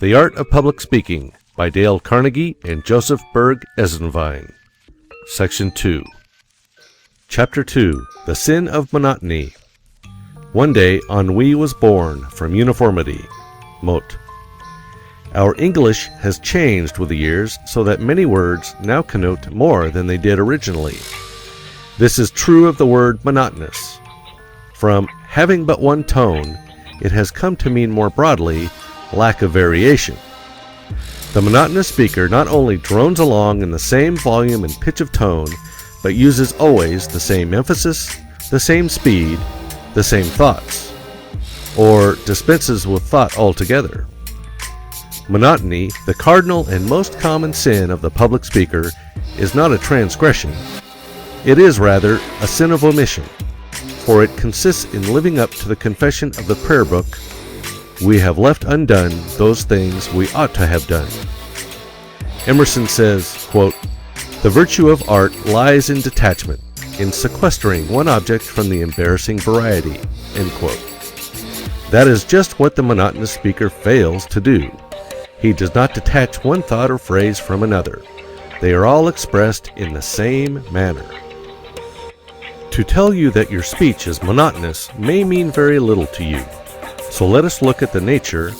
The Art of Public Speaking by Dale Carnegie and Joseph Berg Eisenwein. Section 2. Chapter 2. The Sin of Monotony. One day ennui was born from uniformity. Mot. Our English has changed with the years so that many words now connote more than they did originally. This is true of the word monotonous. From having but one tone, it has come to mean more broadly lack of variation. The monotonous speaker not only drones along in the same volume and pitch of tone, but uses always the same emphasis, the same speed, the same thoughts, or dispenses with thought altogether. Monotony, the cardinal and most common sin of the public speaker, is not a transgression. It is rather a sin of omission, for it consists in living up to the confession of the prayer book, "We have left undone those things we ought to have done." Emerson says, quote, "The virtue of art lies in detachment, in sequestering one object from the embarrassing variety." End quote. That is just what the monotonous speaker fails to do. He does not detach one thought or phrase from another. They are all expressed in the same manner. To tell you that your speech is monotonous may mean very little to you. So let us look at the nature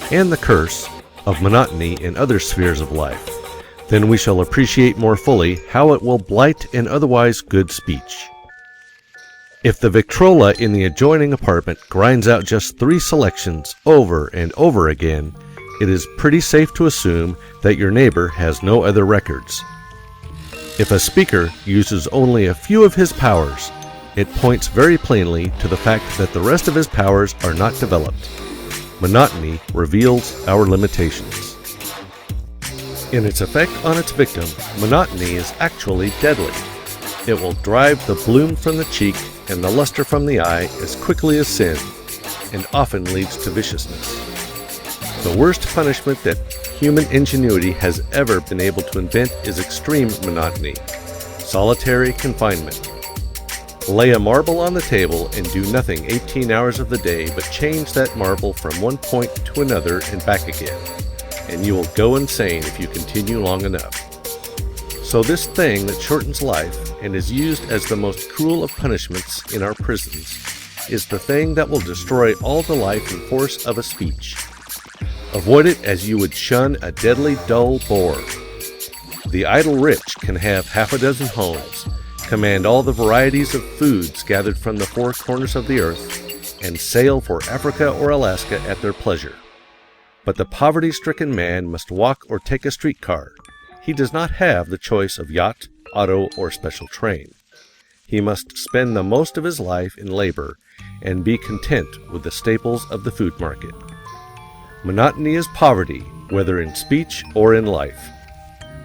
and the curse of monotony in other spheres of life. Then we shall appreciate more fully how it will blight an otherwise good speech. If the Victrola in the adjoining apartment grinds out just 3 selections over and over again, it is pretty safe to assume that your neighbor has no other records. If a speaker uses only a few of his powers, it points very plainly to the fact that the rest of his powers are not developed. Monotony reveals our limitations. In its effect on its victim, monotony is actually deadly. It will drive the bloom from the cheek and the luster from the eye as quickly as sin, and often leads to viciousness. The worst punishment that human ingenuity has ever been able to invent is extreme monotony, solitary confinement. Lay a marble on the table and do nothing 18 hours of the day but change that marble from one point to another and back again, and you will go insane if you continue long enough. So this thing that shortens life and is used as the most cruel of punishments in our prisons is the thing that will destroy all the life and force of a speech. Avoid it as you would shun a deadly dull bore. The idle rich can have half a dozen homes, command all the varieties of foods gathered from the 4 corners of the earth, and sail for Africa or Alaska at their pleasure. But the poverty-stricken man must walk or take a streetcar. He does not have the choice of yacht, auto, or special train. He must spend the most of his life in labor and be content with the staples of the food market. Monotony is poverty, whether in speech or in life.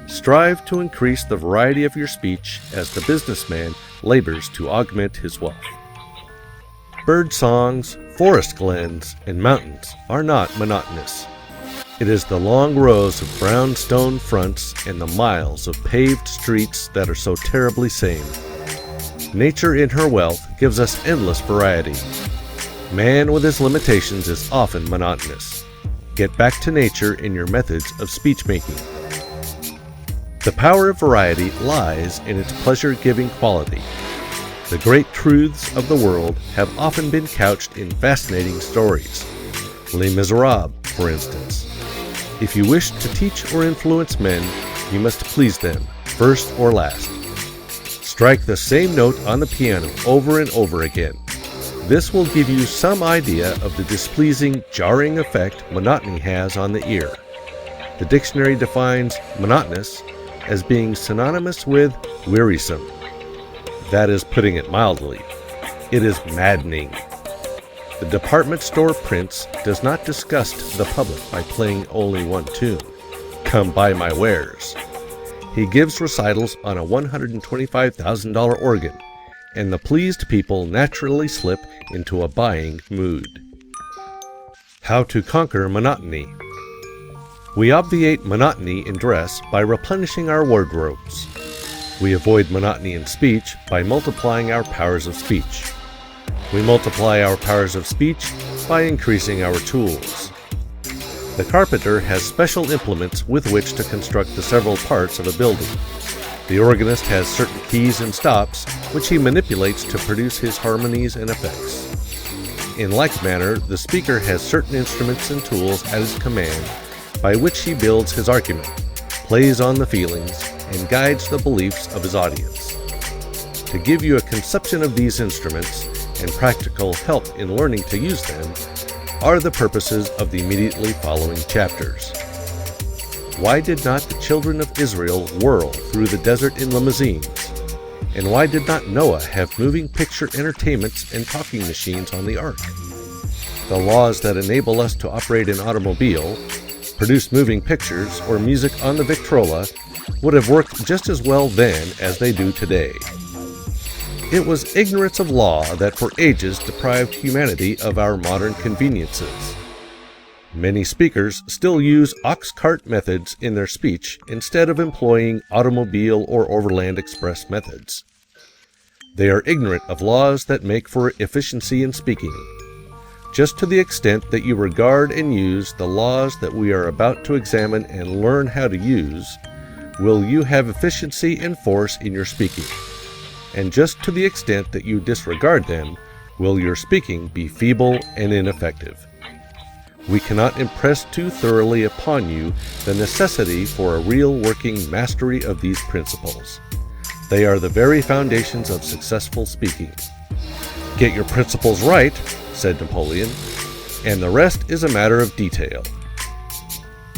Strive to increase the variety of your speech as the businessman labors to augment his wealth. Bird songs, forest glens, and mountains are not monotonous. It is the long rows of brown stone fronts and the miles of paved streets that are so terribly same. Nature in her wealth gives us endless variety. Man with his limitations is often monotonous. Get back to nature in your methods of speech-making. The power of variety lies in its pleasure-giving quality. The great truths of the world have often been couched in fascinating stories. Les Miserables, for instance. If you wish to teach or influence men, you must please them, first or last. Strike the same note on the piano over and over again. This will give you some idea of the displeasing, jarring effect monotony has on the ear. The dictionary defines monotonous as being synonymous with wearisome. That is putting it mildly. It is maddening. The department store prince does not disgust the public by playing only one tune, "Come buy my wares." He gives recitals on a $125,000 organ, and the pleased people naturally slip into a buying mood. How to conquer monotony. We obviate monotony in dress by replenishing our wardrobes. We avoid monotony in speech by multiplying our powers of speech. We multiply our powers of speech by increasing our tools. The carpenter has special implements with which to construct the several parts of a building. The organist has certain keys and stops which he manipulates to produce his harmonies and effects. In like manner, the speaker has certain instruments and tools at his command by which he builds his argument, plays on the feelings, and guides the beliefs of his audience. To give you a conception of these instruments and practical help in learning to use them are the purposes of the immediately following chapters. Why did not the children of Israel whirl through the desert in limousines? And why did not Noah have moving picture entertainments and talking machines on the ark? The laws that enable us to operate an automobile, produce moving pictures, or music on the Victrola would have worked just as well then as they do today. It was ignorance of law that for ages deprived humanity of our modern conveniences. Many speakers still use ox cart methods in their speech instead of employing automobile or overland express methods. They are ignorant of laws that make for efficiency in speaking. Just to the extent that you regard and use the laws that we are about to examine and learn how to use, will you have efficiency and force in your speaking. And just to the extent that you disregard them, will your speaking be feeble and ineffective. We cannot impress too thoroughly upon you the necessity for a real working mastery of these principles. They are the very foundations of successful speaking. Get your principles right, said Napoleon, and the rest is a matter of detail.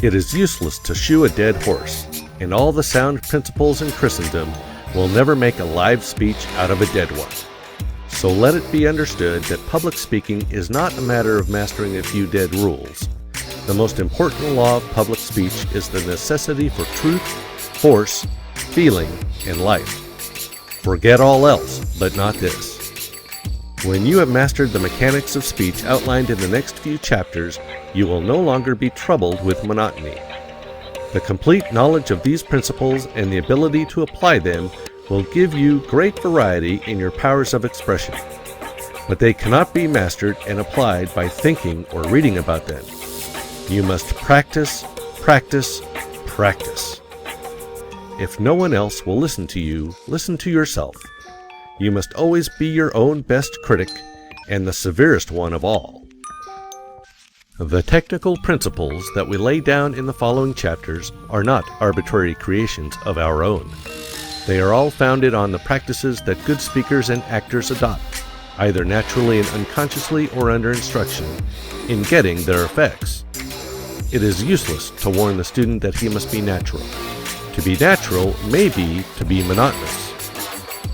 It is useless to shoe a dead horse, and all the sound principles in Christendom will never make a live speech out of a dead one. So let it be understood that public speaking is not a matter of mastering a few dead rules. The most important law of public speech is the necessity for truth, force, feeling, and life. Forget all else, but not this. When you have mastered the mechanics of speech outlined in the next few chapters, you will no longer be troubled with monotony. The complete knowledge of these principles and the ability to apply them will give you great variety in your powers of expression. But they cannot be mastered and applied by thinking or reading about them. You must practice, practice, practice. If no one else will listen to you, listen to yourself. You must always be your own best critic and the severest one of all. The technical principles that we lay down in the following chapters are not arbitrary creations of our own. They are all founded on the practices that good speakers and actors adopt, either naturally and unconsciously or under instruction, in getting their effects. It is useless to warn the student that he must be natural. To be natural may be to be monotonous.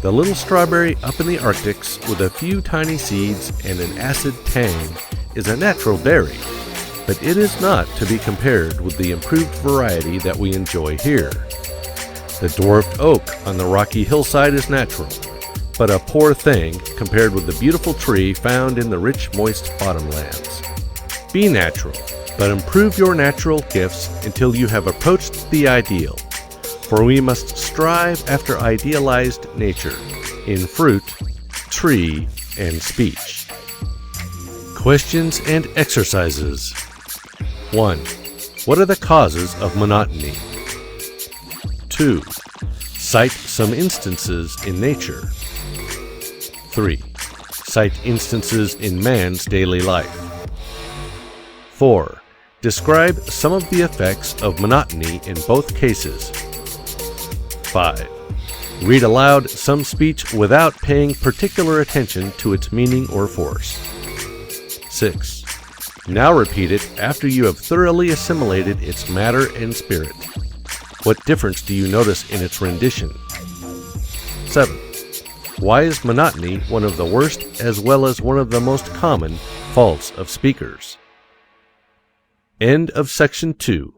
The little strawberry up in the Arctics with a few tiny seeds and an acid tang is a natural berry, but it is not to be compared with the improved variety that we enjoy here. The dwarfed oak on the rocky hillside is natural, but a poor thing compared with the beautiful tree found in the rich, moist bottomlands. Be natural, but improve your natural gifts until you have approached the ideal, for we must strive after idealized nature in fruit, tree, and speech. Questions and exercises. 1. What are the causes of monotony? 2. Cite some instances in nature. 3. Cite instances in man's daily life. 4. Describe some of the effects of monotony in both cases. 5. Read aloud some speech without paying particular attention to its meaning or force. 6. Now repeat it after you have thoroughly assimilated its matter and spirit. What difference do you notice in its rendition? 7. Why is monotony one of the worst as well as one of the most common faults of speakers? End of section 2.